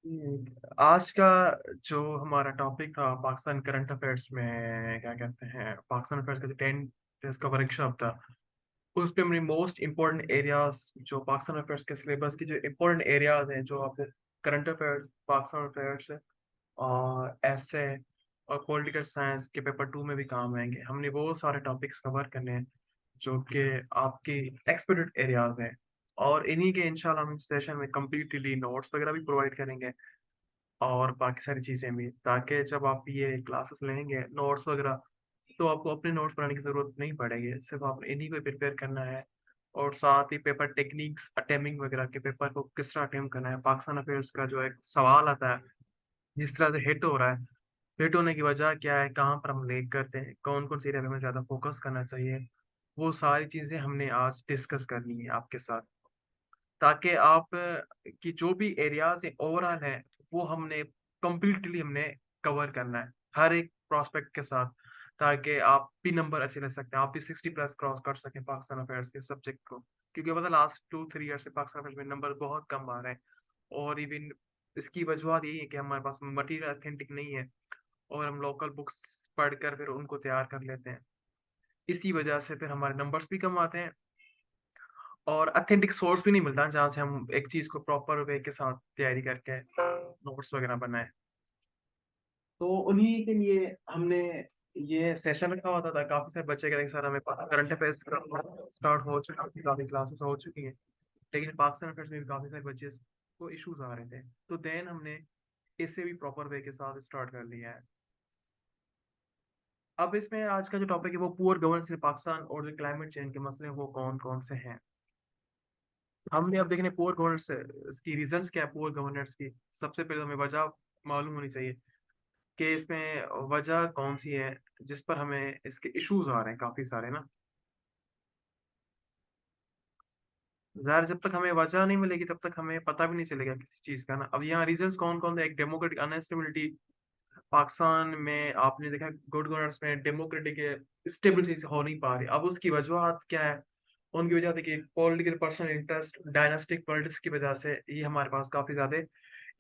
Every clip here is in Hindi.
आज का जो हमारा टॉपिक था पाकिस्तान करंट अफेयर्स में क्या कहते हैं पाकिस्तान अफेयर्स का जो 10 डेज का वर्कशॉप था। उस पे मेरी मोस्ट इम्पोर्टेंट एरियाज जो पाकिस्तान अफेयर्स के सिलेबस की जो इम्पोर्टेंट एरियाज हैं जो आपको करंट अफेयर्स पाकिस्तान अफेयर्स और ऐसे और पॉलिटिकल साइंस के पेपर 2 में भी काम आएंगे। हमने वो सारे टॉपिक्स कवर करने हैं जो कि आपकी एक्सपर्ट एरियाज हैं। और इन्हीं के इंशाल्लाह हम सेशन में कम्प्लीटली नोट्स वगैरह भी प्रोवाइड करेंगे और बाकी सारी चीज़ें भी, ताकि जब आप ये क्लासेस लेंगे नोट्स वगैरह तो आपको अपने नोट्स बनाने की ज़रूरत नहीं पड़ेगी, सिर्फ आपने इन्हीं को प्रिपेयर करना है। और साथ ही पेपर टेक्निक्स अटेम्प्टिंग वगैरह के पेपर को किस तरह अटेम्प्ट करना है, पाकिस्तान अफेयर्स का जो एक सवाल आता है जिस तरह से हिट हो रहा है, हिट होने की वजह क्या है, कहाँ पर हम लेक करते हैं, कौन कौन सी एरिया में हमें ज़्यादा फोकस करना चाहिए, वो सारी चीज़ें हमने आज डिस्कस करनी है आपके साथ, ताकि आप की जो भी एरियाज है ओवरऑल है वो हमने कंप्लीटली हमने कवर करना है हर एक प्रोस्पेक्ट के साथ, ताकि आप भी नंबर अच्छे ले सकते हैं, आप भी 60+ क्रॉस कर सकें पाकिस्तान अफेयर्स के सब्जेक्ट को। क्योंकि पता लास्ट 2-3 ईयर से पाकिस्तान अफेयर्स में नंबर बहुत कम आ रहे हैं। और इवन इसकी वजह यही है कि हमारे पास मटेरियल अथेंटिक नहीं है और हम लोकल बुक्स पढ़कर फिर उनको तैयार कर लेते हैं। इसी वजह से फिर हमारे नंबर्स भी कम आते हैं और ऑथेंटिक सोर्स भी नहीं मिलता जहाँ से हम एक चीज़ को प्रॉपर वे के साथ तैयारी करके नोट्स वगैरह बनाए। तो उन्हीं के लिए हमने ये सेशन रखा हुआ था, काफ़ी सारे बच्चे कह रहे सर हमें करंट अफेयर्स स्टार्ट हो चुका है, काफ़ी क्लासेस हो चुकी हैं, लेकिन पाकिस्तान अफेयर्स में भी काफ़ी सारे बच्चे को इश्यूज आ रहे थे। तो देन हमने इसे भी प्रॉपर वे के साथ स्टार्ट कर लिया है। अब इसमें आज का जो टॉपिक है वो पुअर गवर्नेंस इन पाकिस्तान और जो क्लाइमेट चेंज के मसले हैं वो कौन कौन से हैं। हमने अब देखने पुअर गवर्नेंस की रीजंस क्या है, पुअर गवर्नेंस की सबसे पहले हमें वजह मालूम होनी चाहिए कि इसमें वजह कौन सी है जिस पर हमें इसके इश्यूज आ रहे हैं काफी सारे ना। ज़ाहिर जब तक हमें वजह नहीं मिलेगी तब तक हमें पता भी नहीं चलेगा किसी चीज का ना। अब यहाँ रीजंस कौन कौन थे, एक डेमोक्रेटिक अनस्टेबिलिटी पाकिस्तान में आपने देखा, गुड गवर्नेंस में डेमोक्रेटिक स्टेबिलिटी हो नहीं पा रही। अब उसकी वजह क्या है, उनकी वजह थी कि political personal interest dynastic politics की वजह से ये हमारे पास काफी ज्यादा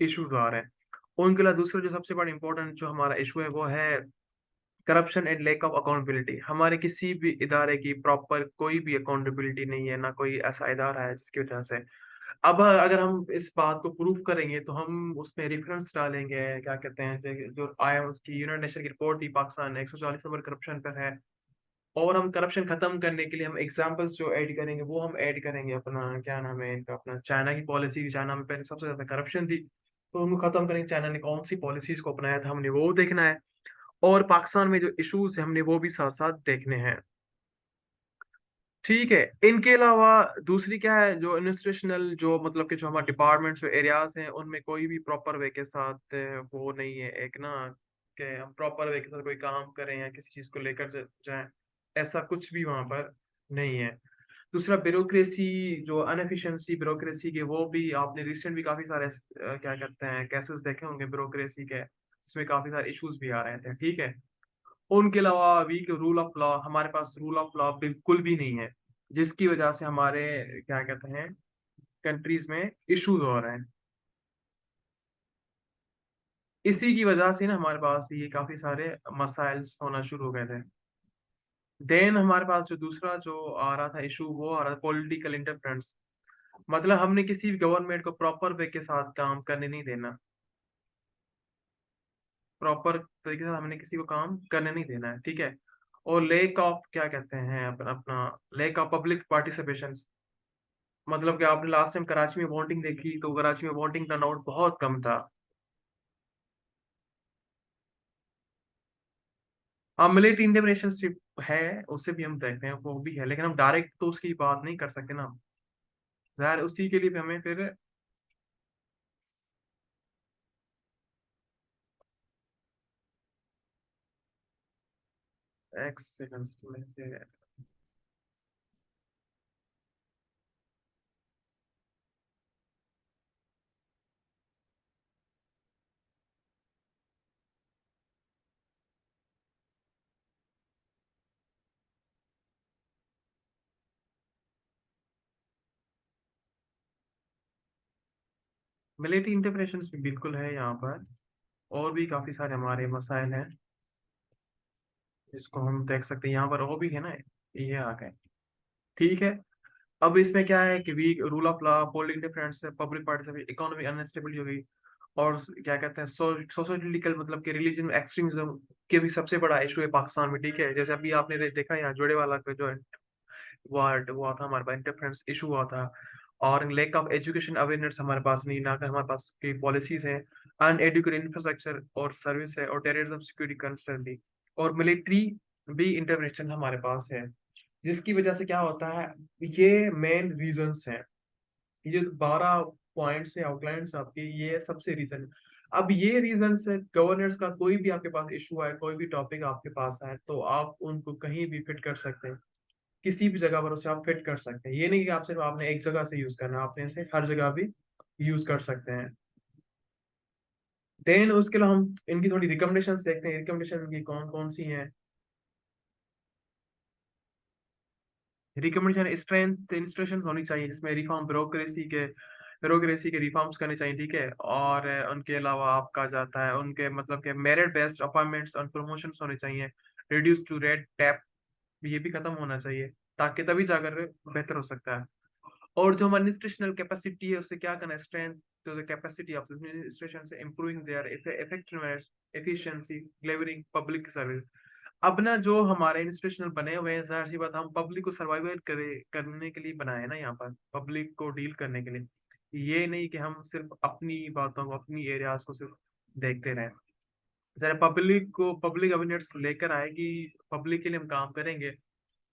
इश्यूज आ रहे हैं। उनके लिए दूसरा जो सबसे बड़ा इंपॉर्टेंट जो हमारा इशू है वो है corruption and lack of accountability. हमारे किसी भी इदारे की प्रॉपर कोई भी अकाउंटेबिलिटी नहीं है, ना कोई ऐसा इदारा है जिसकी वजह से। अब अगर हम इस बात को प्रूव करेंगे तो हम उसमें रेफरेंस डालेंगे, क्या कहते हैं जो आया उसकी यूनाइटेड नेशन की रिपोर्ट थी, पाकिस्तान 140 नंबर करप्शन पर है। और हम करप्शन खत्म करने के लिए हम एग्जांपल्स जो ऐड करेंगे वो हम ऐड करेंगे अपना क्या नाम है इनका, अपना चाइना की पॉलिसी। चाइना में पहले सबसे ज्यादा करप्शन थी तो उनको खत्म करेंगे, चाइना ने कौन सी पॉलिसीज को अपनाया था हमने वो देखना है। और पाकिस्तान में जो इश्यूज है हमने वो भी साथ साथ देखने हैं। ठीक है, इनके अलावा दूसरी क्या है, जो इन्वेस्टिगेशनल जो मतलब कि जो हमारे डिपार्टमेंट्स जो एरियाज हैं उनमें कोई भी प्रॉपर वे के साथ वो नहीं है एक ना, कि हम प्रॉपर वे के साथ कोई काम करें या किसी चीज को लेकर जाएं, ऐसा कुछ भी वहां पर नहीं है। दूसरा ब्यूरोक्रेसी, जो अनएफिशिएंसी ब्यूरोक्रेसी के, वो भी आपने रिसेंट भी काफी सारे क्या कहते हैं केसेस देखे होंगे ब्यूरोक्रेसी के, जिसमें काफी सारे इश्यूज भी आ रहे थे। ठीक है, उनके अलावा वीक रूल ऑफ लॉ, हमारे पास रूल ऑफ लॉ बिल्कुल भी नहीं है, जिसकी वजह से हमारे क्या कहते हैं कंट्रीज में इश्यूज हो रहे हैं। इसी की वजह से ना हमारे पास ये काफी सारे मसाइल्स होना शुरू हो गए थे। देन हमारे पास जो दूसरा जो आ रहा था इशू वो आ रहा था पॉलिटिकल इंटरफेरेंस। मतलब हमने किसी भी गवर्नमेंट को प्रॉपर वे के साथ काम करने नहीं देना, प्रॉपर तरीके से हमने किसी को काम करने नहीं देना है। ठीक है, और लेक ऑफ क्या कहते हैं अपना अपना लेक ऑफ पब्लिक पार्टिसिपेशन। मतलब कि आपने लास्ट टाइम कराची में वोटिंग देखी तो कराची में वोटिंग टर्नआउट बहुत कम था। हाँ, मिलिट्री इंटरवेंशनशिप है, उसे भी हम देखते हैं वो भी है, लेकिन हम डायरेक्ट तो उसकी बात नहीं कर सकते ना। ज़ाहिर उसी के लिए भी हमें फिर एक्स सेकंड्स में से मिलिट्री इंटरवेंशंस भी बिल्कुल है यहाँ पर, और भी काफी सारे हमारे मसाइल हैं जिसको हम देख सकते हैं यहाँ पर, वो भी है ना, ये आ गए। ठीक है। अब इसमें क्या है कि weak rule of law, political difference, public participation, economy unstability हो गई, और क्या कहते हैं सोशोलिटिकल, मतलब कि रिलीजन एक्सट्रीमिज्म के भी सबसे बड़ा इशू है पाकिस्तान में। ठीक है, जैसे अभी आपने देखा यहाँ जोड़े वाला का जो वार्ड हुआ था, हमारे पास इंटरफेरेंस इशू हुआ था, और लैक ऑफ एजुकेशन अवेयरनेस हमारे पास नहीं, ना कि हमारे पास की पॉलिसीज हैं, अनएडुकेटेड इंफ्रास्ट्रक्चर और सर्विस है, और टेररिज्म सिक्योरिटी कंसर्न भी, और मिलिट्री भी इंटरवेंशन हमारे पास है। जिसकी वजह से क्या होता है, ये मेन रीजंस हैं, ये 12 पॉइंट्स है आउटलाइंस आपके, ये सबसे रीजन। अब ये रीजन से गवर्नेंस का कोई भी आपके पास इशू है, कोई भी टॉपिक आपके पास है, तो आप उनको कहीं भी फिट कर सकते हैं, किसी भी जगह पर उसे आप फिट कर सकते हैं। ये नहीं कि आप सिर्फ आपने एक जगह से यूज करना है, आपने इसे हर जगह भी यूज कर सकते हैं। देन उसके अलावा हम इनकी थोड़ी रिकमेंडेशंस देखते हैं, रिकमेंडेशन की कौन कौन सी हैं। रिकमेंडेशन स्ट्रेंथ इंस्टीट्यूशन होनी चाहिए, जिसमें रिफॉर्म ब्यूरोक्रेसी के रिफॉर्म्स करने चाहिए। ठीक है, और उनके अलावा आपका जाता है उनके मतलब के मेरिट बेस्ड अपॉइंटमेंट्स और प्रमोशंस होने चाहिए। रिड्यूस टू रेड टैप, ये भी खत्म होना चाहिए, ताकि तभी जाकर बेहतर हो सकता है। और जो हमारी इंस्टीट्यूशनल कैपेसिटी है, उससे क्या करना है, strength to the capacity of administration से improving their effectiveness, efficiency, delivering public service. अब ना जो हमारे इंस्टीट्यूशनल बने हुए हैं, जाहिर सी बात, हम पब्लिक को सर्वाइवल करने के लिए बनाए हैं ना, यहाँ पर पब्लिक को डील करने के लिए। ये नहीं कि हम सिर्फ अपनी बातों को, अपनी एरियाज को सिर्फ देखते रहें। जरा पब्लिक को, पब्लिक अवेयरनेस लेकर आएगी, पब्लिक के लिए हम काम करेंगे,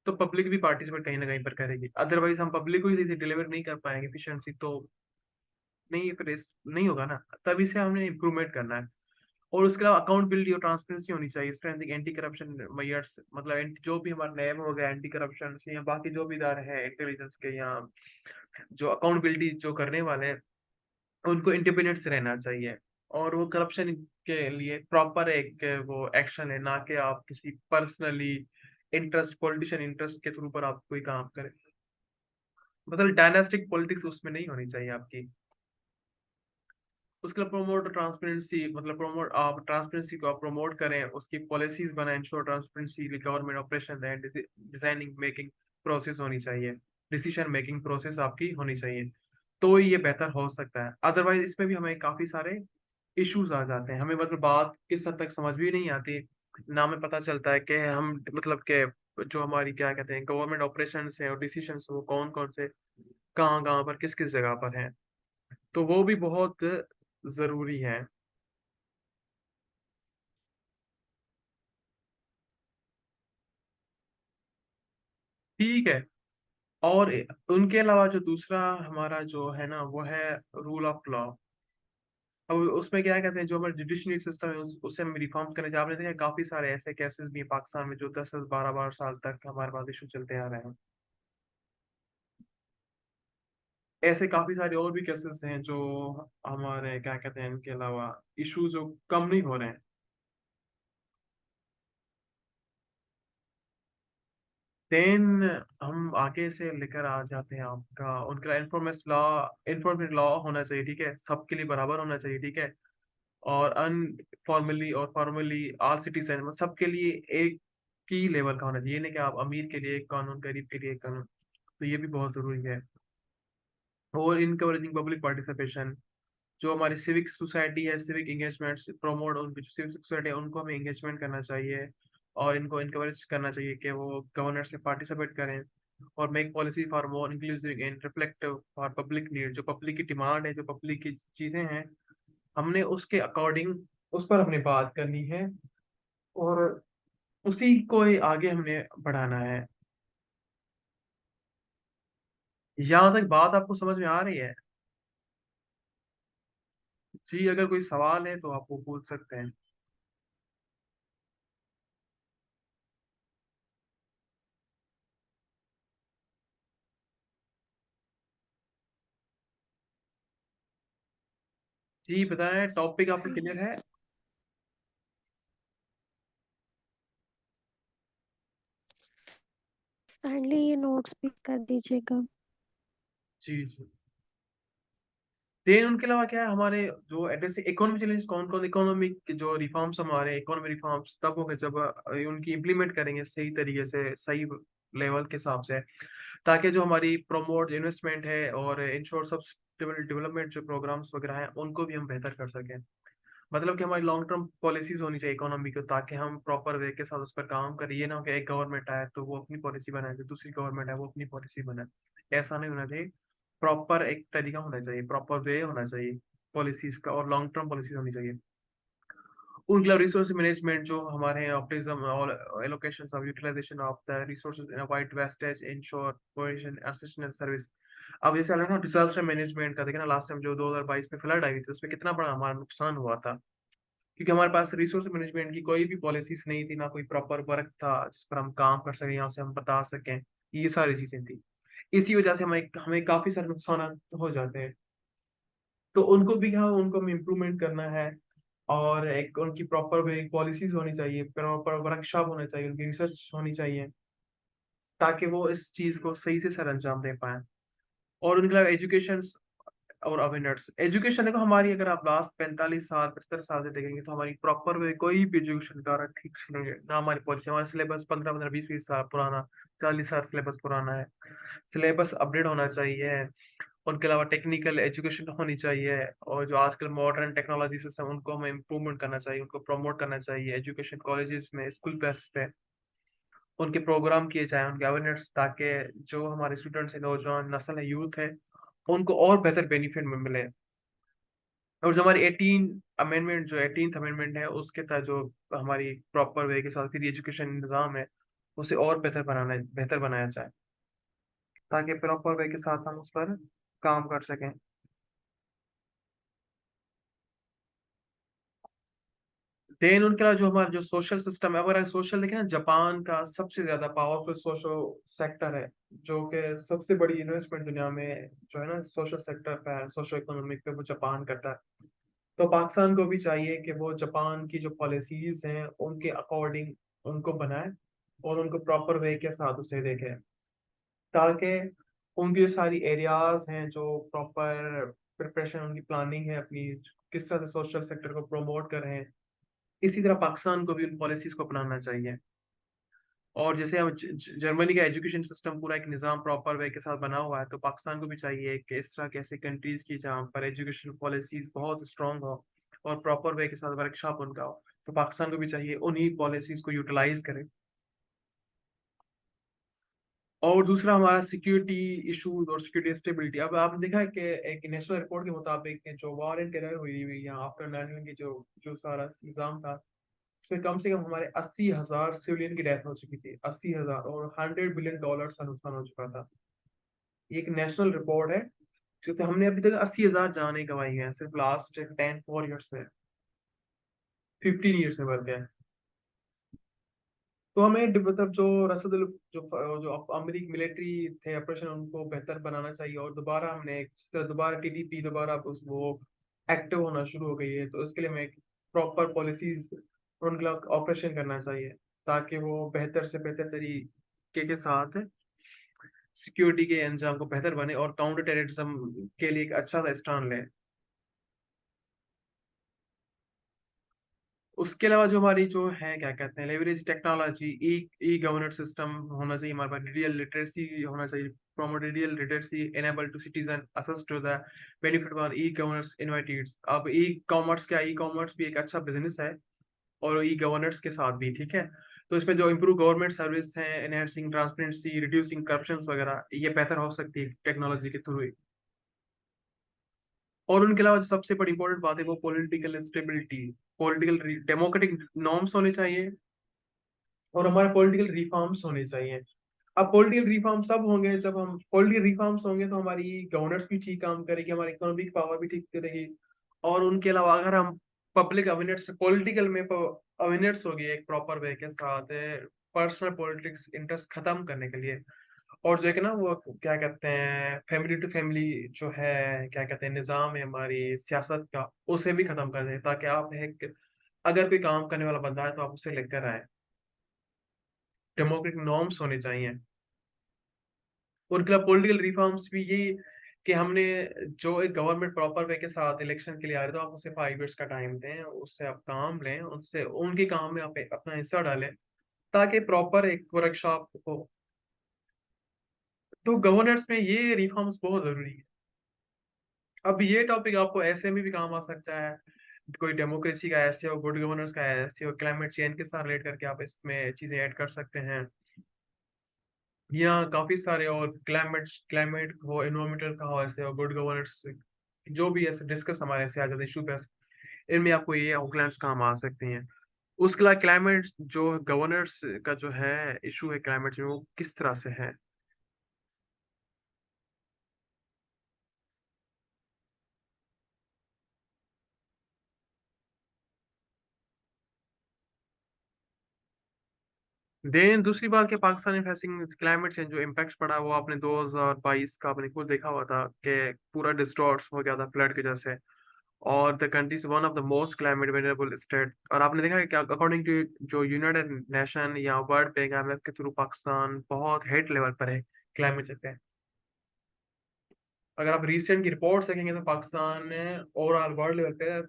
तो पब्लिक भी पार्टिसिपेट कहीं ना कहीं पर करेगी। अदरवाइज हम पब्लिक को ही डिलीवर नहीं कर पाएंगे एफिशिएंसी, तो नहीं, फिर नहीं होगा ना। तभी से हमने इम्प्रूवमेंट करना है। और उसके अलावा अकाउंटेबिलिटी और ट्रांसपेरेंसी होनी चाहिए, स्ट्रेंथिंग एंटी करप्शन मेजर्स, मतलब जो भी हमारे नैब हो गया, एंटी करप्शन या बाकी जो भी इदारे हैं इंटेलिजेंस के, यहाँ जो अकाउंटेबिलिटी जो करने वाले हैं, उनको इंडिपेंडेंट से रहना चाहिए। और वो करप्शन के लिए प्रॉपर एक वो एक्शन है, ना कि आप किसी पर्सनली इंटरेस्ट, पॉलिटिशियन इंटरेस्ट के थ्रू पर आप कोई काम करें। मतलब डायनास्टिक पॉलिटिक्स उसमें नहीं होनी चाहिए आपकी। उसके लिए प्रमोट ट्रांसपेरेंसी, मतलब प्रमोट, आप ट्रांसपेरेंसी को आप प्रमोट करें, उसकी पॉलिसीज बनाएं, ensure transparency government operation and designing making process होनी चाहिए, डिसीजन मेकिंग प्रोसेस आपकी होनी चाहिए, तो ये बेहतर हो सकता है। अदरवाइज इसमें भी हमें काफी सारे इश्यूज आ जाते हैं, हमें मतलब बात किस हद तक समझ भी नहीं आती, ना हमें पता चलता है कि हम मतलब के जो हमारी क्या कहते हैं गवर्नमेंट ऑपरेशन है और डिसीजन वो कौन कौन से, कहाँ कहाँ पर, किस किस जगह पर हैं, तो वो भी बहुत जरूरी है। ठीक है। और उनके अलावा जो दूसरा हमारा जो है ना, वो है रूल ऑफ लॉ। अब उसमें क्या कहते हैं, जो हमारा जुडिशरी सिस्टम है उसे हम रिफॉर्म करने जा, आपने देखा काफी सारे ऐसे केसेस भी हैं पाकिस्तान में जो 10 10 12 12 साल तक हमारे पास इशू चलते आ रहे हैं। ऐसे काफी सारे और भी केसेस हैं जो हमारे क्या कहते हैं, इनके अलावा इशू जो कम नहीं हो रहे हैं। देन हम आगे से लेकर आ जाते हैं आपका उनका इन्फॉर्मेट लॉ होना चाहिए। ठीक है, सबके लिए बराबर होना चाहिए। ठीक है, और अनफॉर्मली और फॉर्मली ऑल सिटीजन, सबके लिए एक ही लेवल का होना चाहिए, ये नहीं कि आप अमीर के लिए एक कानून, गरीब के लिए एक कानून, तो ये भी बहुत जरूरी है। और इनकरेजिंग पब्लिक पार्टिसिपेशन, जो हमारी सिविक सोसाइटी है, सिविक एंगेजमेंट प्रमोट, उनकी जो सिविक सोसाइटी है उनको हमें एंगेजमेंट करना चाहिए, और इनको इनकरेज करना चाहिए कि वो गवर्नेंस में पार्टिसिपेट करें, और make policy for more inclusive and reflective for public need, जो पब्लिक की डिमांड है, जो पब्लिक की चीजें हैं, हमने उसके अकॉर्डिंग उस पर हमने बात करनी है, और उसी को ही आगे हमने बढ़ाना है। यहाँ तक बात आपको समझ में आ रही है? जी, अगर कोई सवाल है तो आप वो पूछ सकते हैं। जी बताएं, टॉपिक आपको क्लियर है? काइंडली ये नोट्स पिक कर दीजिएगा। जी जी। देन उनके अलावा क्या है हमारे जो जैसे इकोनॉमी चैलेंज कौन कौन, इकोनॉमिक जो रिफॉर्म्स हमारे इकोनॉमी रिफॉर्म्स तब होंगे जब उनकी इम्प्लीमेंट करेंगे सही तरीके से, सही लेवल के हिसाब से, ताकि जो हमारी प्रमोट इन्वेस्टमेंट है और इंश्योर सस्टेनेबल डेवलपमेंट जो प्रोग्राम्स वगैरह हैं उनको भी हम बेहतर कर सकें। मतलब कि हमारी लॉन्ग टर्म पॉलिसीज होनी चाहिए इकोनॉमी को, ताकि हम प्रॉपर वे के साथ उस पर काम करें। ये ना हो कि एक गवर्नमेंट आए तो वो अपनी पॉलिसी बनाए, जो दूसरी गवर्नमेंट है वो अपनी पॉलिसी बनाए, ऐसा नहीं होना चाहिए। प्रॉपर एक तरीका होना चाहिए, प्रॉपर वे होना चाहिए पॉलिसीज का, और लॉन्ग टर्म पॉलिसीज होनी चाहिए। उनके रिसोर्स मैनेजमेंट जो हमारे हैं, ऑप्टिज्म और allocation of utilization of the resources in avoid wastage, ensure cohesion, assistance service. अब जैसे अलग ना डिजास्टर मैनेजमेंट का देखा ना, लास्ट टाइम जो 2022 में फ्लड आई थी उसमें कितना बड़ा हमारा नुकसान हुआ था, क्योंकि हमारे पास रिसोर्स मैनेजमेंट की कोई भी पॉलिसीज नहीं थी, ना कोई प्रॉपर वर्क था जिस पर हम काम कर सकें, यहाँ से हम बता सकें, ये सारी चीजें थी। इसी वजह से हमें हमें काफी सारे नुकसान हो जाते हैं। तो उनको भी क्या, उनको हमें इम्प्रूवमेंट करना है, और एक उनकी प्रॉपर वे पॉलिसीज होनी चाहिए, प्रॉपर वर्कशॉप होना चाहिए, उनकी रिसर्च होनी चाहिए, ताकि वो इस चीज को सही से सर अंजाम दे पाए। और उनके अलावा एजुकेशन और अवेयरनेस। एजुकेशन देखो हमारी, अगर आप लास्ट 45 साल 75 साल से देखेंगे तो हमारी प्रॉपर वे कोई भी एजुकेशन का ठीक से नहीं है ना। हमारी पॉलिसी, हमारा सिलेबस 15 15 20 20 साल पुराना, 40 साल सिलेबस पुराना है। सिलेबस अपडेट होना चाहिए। उनके अलावा टेक्निकल एजुकेशन होनी चाहिए, और जो आजकल मॉडर्न टेक्नोलॉजी सिस्टम उनको हमें इम्प्रूवमेंट करना चाहिए, उनको प्रमोट करना चाहिए एजुकेशन कॉलेजेस में, स्कूल बेस पे उनके प्रोग्राम किए जाए, उनके अवेयरनेस, ताकि जो हमारे स्टूडेंट्स है, नौजवान नस्ल है, यूथ है, उनको और बेहतर बेनिफिट में मिले। और जो हमारी 18th अमेंडमेंट है उसके तहत जो हमारी प्रॉपर वे के साथ फिर एजुकेशन निज़ाम है उसे और बेहतर बनाया जाए, ताकि प्रॉपर वे के साथ हम उस पर काम कर सकें। देन उनके अलावा जो हमारा जो सोशल सिस्टम है, अगर सोशल देखें ना, जापान का सबसे ज्यादा पावरफुल सोशल सेक्टर है, जो कि सबसे बड़ी इन्वेस्टमेंट दुनिया में जो है ना सोशल सेक्टर पे है, सोशल इकोनॉमिक पे, वो जापान करता है। तो पाकिस्तान को भी चाहिए कि वो जापान की जो पॉलिसीज हैं उनके अकॉर्डिंग उनको बनाए, और उनको प्रॉपर वे के साथ उसे देखे, ताकि उनकी जो सारी एरियाज हैं, जो प्रॉपर प्रिपरेशन, उनकी प्लानिंग है अपनी, किस तरह से सोशल सेक्टर को प्रमोट कर रहे हैं, इसी तरह पाकिस्तान को भी उन पॉलिसीज को अपनाना चाहिए। और जैसे हम जर्मनी का एजुकेशन सिस्टम पूरा एक निज़ाम प्रॉपर वे के साथ बना हुआ है, तो पाकिस्तान को भी चाहिए कि इस तरह के ऐसे कंट्रीज की जहाँ पर एजुकेशन पॉलिसीज बहुत स्ट्रांग हो और प्रॉपर वे के साथ वर्कशॉप उनका हो, तो पाकिस्तान को भी चाहिए उन्हीं पॉलिसीज को यूटिलाइज करें। और दूसरा हमारा सिक्योरिटी इशूज और सिक्योरिटी स्टेबिलिटी। अब आपने देखा है कि एक नेशनल रिपोर्ट के मुताबिक जो वॉर एंड टेरर हुई हुई यहाँ आफ्टर 9/11 की जो जो सारा निज़ाम था, उसमें कम से कम हमारे 80,000 सिविलियन की डेथ हो चुकी थी, 80,000, और $100 बिलियन का नुकसान हो चुका था। ये एक नेशनल रिपोर्ट है, क्योंकि हमने अभी तक 80,000 जानें गंवाई हैं सिर्फ लास्ट 10 4 ईयर्स में, 15 ईयर्स में बल्कि। तो हमें मतलब जो रसद जो जो अमेरिकी मिलिट्री थे ऑपरेशन, उनको बेहतर बनाना चाहिए, और दोबारा हमने जिस तरह दोबारा टीडीपी दोबारा उस वो एक्टिव होना शुरू हो गई है, तो इसके लिए हमें एक प्रॉपर पॉलिसीज उनका ऑपरेशन करना चाहिए, ताकि वो बेहतर से बेहतर तरीके के साथ सिक्योरिटी के अंजाम को बेहतर बने और काउंटर टेररिज्म के लिए एक अच्छा सा स्टैंड लें। उसके अलावा जो हमारी जो है क्या कहते हैं लेवरेज टेक्नोलॉजी, ई ई गवर्नेंस सिस्टम होना चाहिए हमारे पास, डिजिटल लिटरेसी होना चाहिए, promote digital literacy enable to citizen access to the benefit of e-governance initiatives। अब ई कॉमर्स क्या, ई कॉमर्स भी एक अच्छा बिजनेस है, और ई गवर्नेंस के साथ भी ठीक है। तो इसमें जो इम्प्रूव गवर्नमेंट सर्विस है, एनहेंसिंग ट्रांसपेरेंसी, रिड्यूसिंग करप्शन वगैरह, ये बेहतर हो सकती है टेक्नोलॉजी के थ्रू। और उनके अलावा जो सबसे बड़ी इंपॉर्टेंट बात है वो political stability, political democratic norms होने चाहिए, और हमारे पॉलिटिकल रिफॉर्म्स होने चाहिए। अब पॉलिटिकल रिफॉर्म्स तब होंगे जब हम पॉलिटिकल रिफॉर्म्स होंगे तो हमारी गवर्नेंस भी ठीक काम करेगी, हमारी इकोनॉमिक पावर भी ठीक करेगी। और उनके अलावा अगर हम पब्लिक अवेयरनेस, पॉलिटिकल में अवेयरनेस होगी एक प्रॉपर वे के साथ, पर्सनल पॉलिटिक्स इंटरेस्ट खत्म करने के लिए, और जो है कि ना वो क्या कहते हैं फैमिली टू फैमिली जो है क्या कहते हैं निज़ाम है हमारी सियासत का, उसे भी खत्म कर दें, ताकि आप एक अगर कोई काम करने वाला बंदा है तो आप उसे लेकर आए। डेमोक्रेटिक नॉर्म्स होने चाहिए। और पॉलिटिकल रिफॉर्म्स भी यही कि हमने जो एक गवर्नमेंट प्रॉपर वे के साथ इलेक्शन के लिए आ रहे, तो आप उसे 5 years का टाइम दें, उससे आप काम लें, उससे उनके काम में आप अपना हिस्सा डालें, ताकि प्रॉपर एक वर्कशॉप हो। तो गवर्नेंस में ये रिफॉर्म्स बहुत जरूरी है। अब ये टॉपिक आपको ऐसे में भी काम आ सकता है, कोई डेमोक्रेसी का ऐसे हो, गुड गवर्नेंस का ऐसे हो, क्लाइमेट चेंज के साथ रिलेट करके आप इसमें चीजें ऐड कर सकते हैं, या काफी सारे और क्लाइमेट क्लाइमेट हो, एनवायरमेंटल का हो, ऐसे हो, गुड गवर्नेंस, जो भी ऐसे डिस्कस हमारे ऐसे आ जाते इशू पे, इनमें आपको ये आउटलाइंस काम आ सकती हैं। उसके अलावा क्लाइमेट जो गवर्नेंस का जो है इशू है क्लाइमेट में, वो किस तरह से है। देन दूसरी बात कि पाकिस्तान में फेसिंग क्लाइमेट चेंज जो इम्पैक्ट पड़ा, वो आपने 2022 का आपने खुद देखा हुआ था कि पूरा डिस्टॉर्ट हो गया था फ्लड की वजह से, और the country is one of the most climate variable state. और आपने देखा है कि अकॉर्डिंग टू जो यूनाइटेड नेशन या वर्ल्ड बैंक, IMF के थ्रू पाकिस्तान बहुत हेड लेवल पर है क्लाइमेट चेंज पे। अगर आप रिसेंट की रिपोर्ट्स देखेंगे तो पाकिस्तान ओवरऑल वर्ल्ड लेवल पे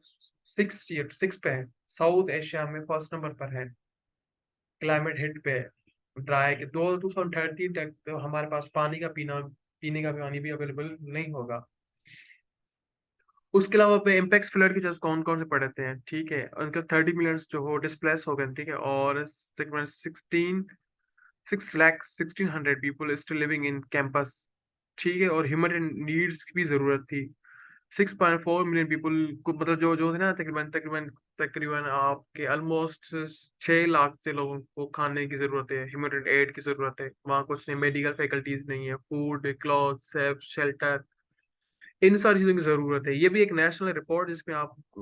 6 पे है, साउथ एशिया में फर्स्ट नंबर पर है क्लाइमेट हिट पे। ड्राई के 2030 तक तो हमारे पास पानी का पीने का पानी भी अवेलेबल नहीं होगा। उसके अलावा पे इम्पेक्ट फ्लड के जस्ट कौन कौन से पड़े थे, ठीक है, उनके 30 मिलियन जो हो डिस्प्लेस हो गए, ठीक है, और तकरीबन 6,16,100 people still living in campus, ठीक है, और ह्यूमन नीड्स की भी जरूरत थी। 6.4 मिलियन पीपल को, मतलब जो जो थे ना, तकरीबन तकरीबन तकरीबन आपके ऑलमोस्ट 6 लाख से लोगों को खाने की जरूरत है, ह्यूमन एड की जरूरत है, वहाँ कुछ नहीं, मेडिकल फैकल्टीज नहीं है, फूड, क्लॉथ, सेफ, शेल्टर, इन सारी चीजों की जरूरत है। ये भी एक नेशनल रिपोर्ट जिसमें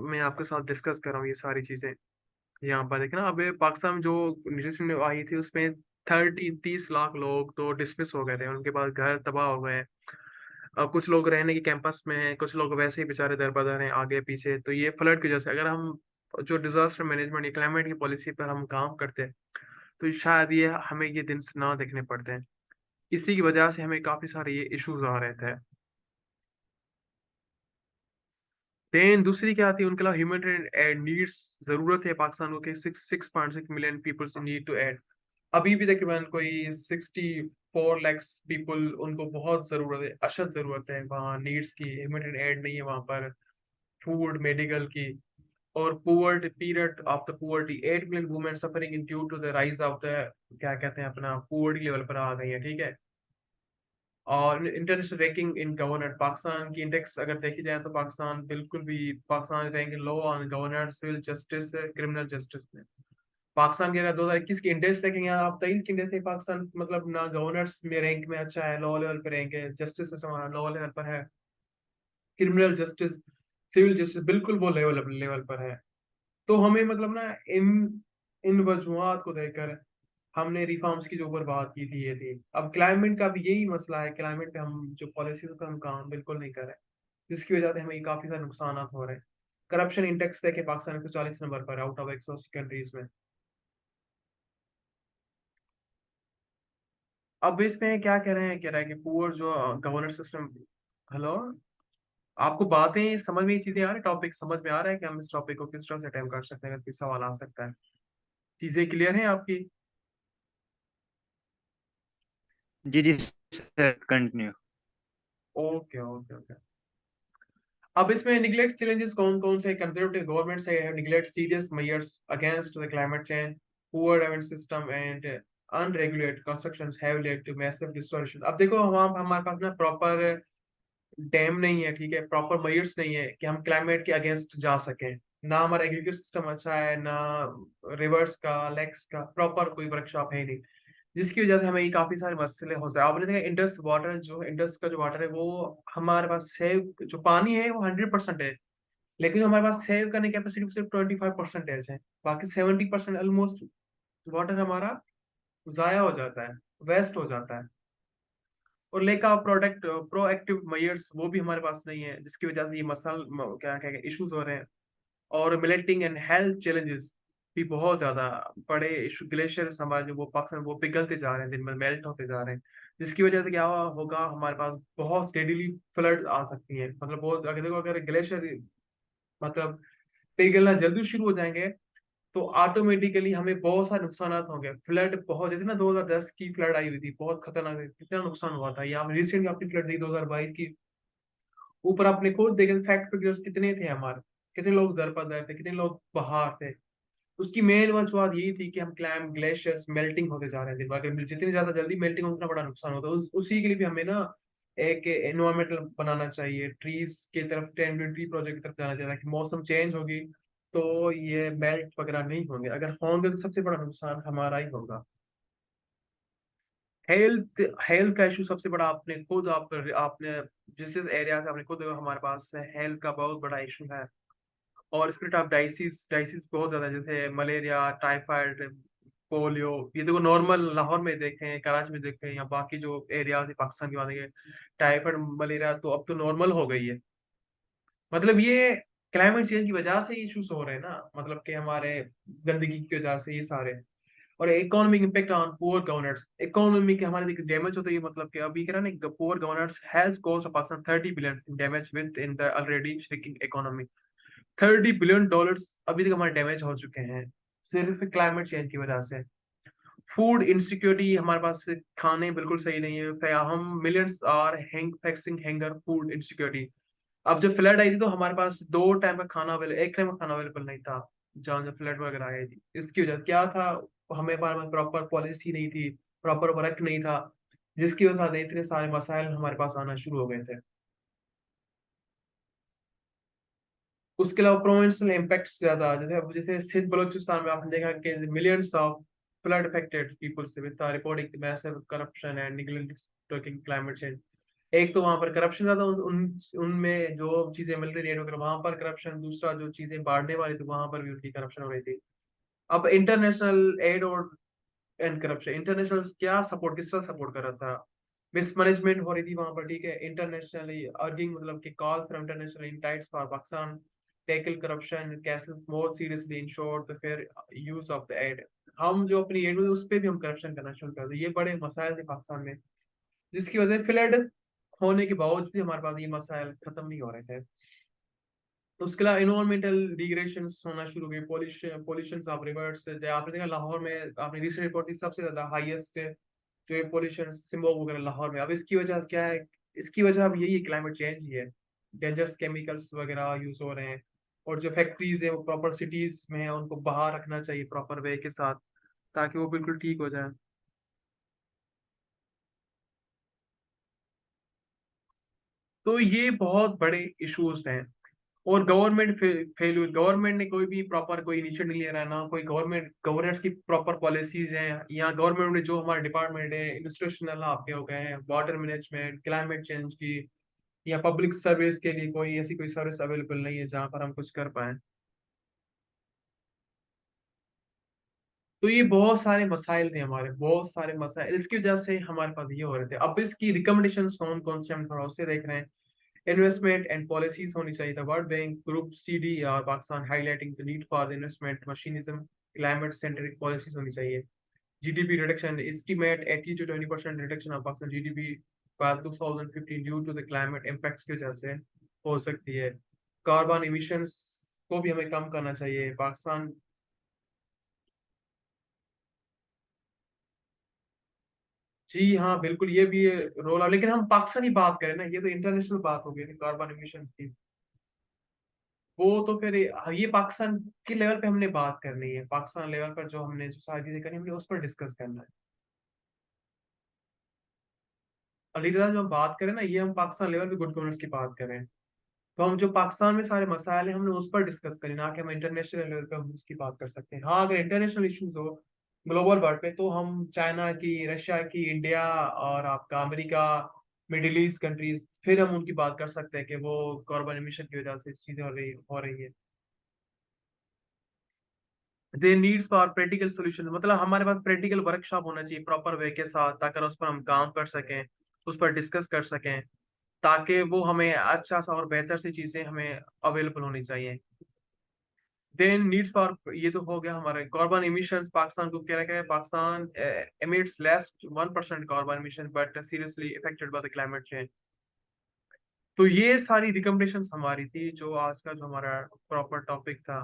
मैं आपके साथ डिस्कस कर रहा हूँ ये सारी चीजें। यहाँ पर देखना, अब ये पाकिस्तान में जो रिसेंट आई थी उसमें 30 लाख लोग तो डिसमिस हो गए थे, उनके पास घर तबाह हो गए। अब कुछ लोग रहने की कैंपस में हैं, कुछ लोग वैसे ही बेचारे दर बदर हैं आगे पीछे। तो ये फ्लड की वजह से, अगर हम जो डिजास्टर मैनेजमेंट या क्लाइमेट की पॉलिसी पर हम काम करते हैं, तो शायद ये हमें ये दिन ना देखने पड़ते हैं। इसी की वजह से हमें काफी सारे ये इश्यूज आ रहे थे। देन दूसरी क्या आती है, उनके अलावा ह्यूमन नीड्स, जरूरत है पाकिस्तान को कि 6.6 million peoples need to aid. अभी भी तकरीबन कोई 64 lakhs पीपल, उनको बहुत जरूरत है, अशद जरूरत है वहाँ नीड्स की, ह्यूमन एड नहीं है वहाँ पर, फूड, मेडिकल की। और poverty, period of the poverty, 8 million women suffering in due to the rise of the, क्या कहते हैं, अपना पुअर्टी लेवल पर आ गई है, ठीक है। और international ranking in governance, Pakistan की इंडेक्स अगर देखी जाए तो पाकिस्तान बिल्कुल भी, Pakistan rank low on governance, civil justice, criminal justice में। पाकिस्तान के अगर 2021 की इंडेक्स देखेंगे आप, 23 की इंडेक्स में पाकिस्तान मतलब ना गवर्नेंस में रैंक में अच्छा है, लो लेवल पे रैंक है, जस्टिस सिस्टम हमारा लो लेवल पर है, क्रिमिनल जस्टिस, सिविल जस्टिस बिल्कुल वो लेवल लेवल पर है। तो हमें मतलब ना इन इन वजूहात को देखकर हमने रिफॉर्म्स की जो ऊपर बात की थी ये थी। अब क्लाइमेट का भी यही मसला है, क्लाइमेट पे हम जो पॉलिसीज पर हम काम बिल्कुल नहीं कर रहे, जिसकी वजह से हमें काफी सारे नुकसान हो रहे हैं। करप्शन इंडेक्स देखे पाकिस्तान को 40 नंबर पर, आउट ऑफ 180 कंट्रीज में। अब इसमें क्या कह रहे हैं कि पुअर जो गवर्नेंस सिस्टम। हेलो, आपको बातें समझ में, ये चीजें आ रही, टॉपिक समझ में आ रहा है कि हम इस टॉपिक को किस तरह से अटेम्प्ट कर सकते हैं, अगर कोई सवाल आ सकता है। चीजें क्लियर हैं आपकी? जी जी sir, continue. Okay okay okay. अब इसमें निगलेक्ट चैलेंजेस कौन कौन से, कंजर्वेटिव गवर्नमेंट से neglect serious measures against the climate change, poor revenue system and unregulated constructions have led to massive destruction. अब देखो, हम हमारे पास ना प्रॉपर डैम नहीं है, ठीक है, प्रॉपर मेजर्स नहीं है कि हम क्लाइमेट के अगेंस्ट जा सकें। ना हमारा एग्रीकल्चर सिस्टम अच्छा है, ना रिवर्स का, लेक्स का प्रॉपर कोई वर्कशॉप है नहीं, जिसकी वजह से हमें ये काफी सारे मसले हो जाए। आपने देखा इंडस वाटर, जो इंडस का जो वाटर है वो हमारे पास सेव, जो पानी है वो 100% है, लेकिन जो हमारे पास सेव करने की कैपेसिटी सिर्फ 25% है। बाकी 70% ऑलमोस्ट वाटर हमारा जाया हो जाता है, वेस्ट हो जाता है। और lake of product proactive measures वो भी हमारे पास नहीं है, जिसकी वजह से ये क्या क्या इश्यूज हो रहे हैं। और मिलेटिंग एंड हेल्थ चैलेंजेस, भी बहुत ज्यादा बड़े इशू, ग्लेशियर्स हमारे जो वो पाकिस्तान वो पिघलते जा रहे हैं, दिन में मेल्ट होते जा रहे हैं, जिसकी वजह से क्या होगा, हमारे पास बहुत स्टेडीली फ्लड आ सकती है। मतलब बहुत, अगर देखो अगर ग्लेशियर मतलब पिघलना जल्दी शुरू हो जाएंगे तो ऑटोमेटिकली हमें बहुत सारे नुकसान होंगे। फ्लड बहुत, जैसे ना 2010 की फ्लड आई हुई थी, बहुत खतरनाक थी, कितना नुकसान हुआ था। यहाँ रिसेंटली आपकी फ्लड थी 2022 की, ऊपर आपने खुद देखे फैक्ट फिगर्स कितने थे हमारे, कितने लोग दर पर दर थे, कितने लोग बाहर थे। उसकी मेन वजह यही थी कि हम क्लैम ग्लेशियर्स मेल्टिंग होते जा रहे थे, अगर जितनी ज्यादा जल्दी मेल्टिंग उतना बड़ा नुकसान होता है। उसी के लिए भी हमें ना एक एनवायरमेंटल बनाना चाहिए, ट्रीज की तरफ, 10 ट्री प्रोजेक्ट की तरफ जाना चाहिए, कि मौसम चेंज होगी तो ये मेल्ट वगैरह नहीं होंगे, अगर होंगे तो सबसे बड़ा नुकसान हमारा ही होगा। हेल्थ हेल्थ का इशू सबसे बड़ा, आपने खुद आपने जिस एरिया से आपने खुद, हमारे पास हेल्थ का बहुत बड़ा इशू है। और स्पिरिट ऑफ डाइसिस डाइसिस बहुत ज्यादा है, जैसे मलेरिया, टाइफाइड, पोलियो। ये देखो नॉर्मल लाहौर में देखें, कराची में देखें, या बाकी जो एरिया है पाकिस्तान की बात है, टाइफाइड मलेरिया तो अब तो नॉर्मल हो गई है। मतलब ये क्लाइमेट चेंज की वजह से इश्यूज हो रहे हैं ना, मतलब कि हमारे गंदगी की वजह से ये सारे। और economic impact on poor governance, economy के हमारे डैमेज होता है, मतलब कि अभी कह रहा ना, poor governance has cost Pakistan 30 billion in damage with in the already shrinking economy. $30 billion अभी तक हमारे डैमेज हो चुके हैं, सिर्फ क्लाइमेट चेंज की वजह से। फूड इनसिक्योरिटी, हमारे पास खाने बिल्कुल सही नहीं है, हम millions are facing hunger, food insecurity. अब जब फ्लड आई थी तो हमारे पास 2 टाइम का खाना अवेलेबल, एक टाइम का खाना अवेलेबल नहीं था, जहाँ जब फ्लड वगैरह आई थी। इसकी वजह से क्या था, हमें हमारे पास प्रॉपर पॉलिसी नहीं थी, प्रॉपर वर्क नहीं था, जिसकी वजह से इतने सारे मसाइल हमारे पास आना शुरू हो गए थे। उसके अलावा प्रोविंशियल इम्पैक्ट ज्यादा, जैसे अब जैसे सिंध बलूचिस्तान में आपने देखा कि millions of flood affected peoples with reporting massive corruption and neglecting climate change. एक तो वहां पर करप्शन ज्यादा, उनमें जो चीजें मिल रही है वगैरह वहां पर करप्शन, दूसरा जो चीजें बांटने वाली थी वहां पर भी उनकी करप्शन हो रही थी। अब इंटरनेशनल एड और एंड करप्शन, इंटरनेशनल क्या सपोर्ट, किस तरह सपोर्ट कर रहा था, मिसमैनेजमेंट हो रही थी वहां पर, ठीक है। इंटरनेशनली अर्गिंग, मतलब कि call for international intents for Pakistan tackle corruption कैसे more seriously ensure the fair use of the aid. हम जो अपनी एड में उस पर भी हम करप्शन करना शुरू कर दिए, ये बड़े मसाइल थे पाकिस्तान में, जिसकी वजह से फ्लड होने के बावजूद भी हमारे पास ये मसाइल खत्म नहीं हो रहे थे। उसके अलावा इन्वायरमेंटल डिग्रेडेशन होना शुरू हुए, पोल्यूशन ऑफ रिवर्स। आपने देखा लाहौर में, आपने रिसेंट रिपोर्ट की सबसे ज्यादा हाईएस्ट जो है पोल्यूशन सिम्बोग वगैरह लाहौर में। अब इसकी वजह क्या है, इसकी वजह अब यही है, क्लाइमेट चेंज ही है। डेंजरस केमिकल्स वगैरह यूज हो रहे हैं, और जो फैक्ट्रीज है वो प्रॉपर सिटीज में है, उनको बाहर रखना चाहिए प्रॉपर वे के साथ, ताकि वो बिल्कुल ठीक हो जाए। तो ये बहुत बड़े इश्यूज हैं। और गवर्नमेंट फेल्यूर, गवर्नमेंट ने कोई भी प्रॉपर कोई इनिशिएटिव नहीं ले रहा है, ना कोई गवर्नमेंट गवर्नेंस की प्रॉपर पॉलिसीज हैं। यहाँ गवर्नमेंट में जो हमारे डिपार्टमेंट है, इंस्टीट्यूशनल आपके हो गए हैं, वाटर मैनेजमेंट, क्लाइमेट चेंज की, या पब्लिक सर्विस के लिए कोई ऐसी कोई सर्विस अवेलेबल नहीं है जहाँ पर हम कुछ कर पाए। तो ये बहुत सारे मसाइल थे हमारे, बहुत सारे मसाइल, इसकी वजह से हमारे पास ये हो रहे थे। अब इसकी रिकमेंडेशन कौन कौन से हम थोड़ा उससे देख रहे हैं। इन्वेस्टमेंट एंड पॉलिसीज होनी चाहिए था, वर्ल्ड बैंक ग्रुप सीडी और Pakistan highlighting the need for investment mechanism, climate centric policies होनी चाहिए। GDP reduction estimate 80 to 20% reduction of Pakistan GDP by 2015 due to the climate impacts की वजह से हो सकती है। कार्बन इमिशंस को भी हमें कम करना चाहिए पाकिस्तान। जी हाँ बिल्कुल, ये भी रोल है, लेकिन हम पाकिस्तानी बात करें ना, ये तो इंटरनेशनल बात हो गई कार्बन इमिशन की। वो तो फिर ये पाकिस्तान के लेवल पे हमने बात करनी है, पाकिस्तान लेवल पर जो हमने जो सारी चीजें करनी है, हमने उस पर डिस्कस करना है। अलीगढ़ जो हम बात करें ना, ये हम पाकिस्तान लेवल पे गुड गवर्नेंस की बात करें, तो हम जो पाकिस्तान में सारे मसाइल हैं हमने उस पर डिस्कस करें, ना कि हम इंटरनेशनल लेवल पे हम उसकी बात कर सकते हैं। हाँ, अगर इंटरनेशनल इश्यूज हो ग्लोबल वर्ल्ड पे, तो हम चाइना की, रशिया की, इंडिया और आपका अमेरिका, मिडिल ईस्ट कंट्रीज, फिर हम उनकी बात कर सकते हैं कि वो कार्बन एमिशन की वजह से चीजें हो रही है। दे नीड्स फॉर प्रैक्टिकल सोल्यूशन, मतलब हमारे पास प्रैक्टिकल वर्कशॉप होना चाहिए प्रॉपर वे के साथ, ताकि उस पर हम काम कर सकें, उस पर डिस्कस कर सकें, ताकि वो हमें अच्छा सा और बेहतर सी चीजें हमें अवेलेबल होनी चाहिए। देन नीड्स फॉर, ये तो हो गया हमारे कार्बन इमिशंस। पाकिस्तान को कह रहा है Pakistan emits less 1% carbon emission but seriously affected by the climate change. तो ये सारी रिकमेंडेशंस हमारी थी, जो आज का जो हमारा प्रॉपर टॉपिक था।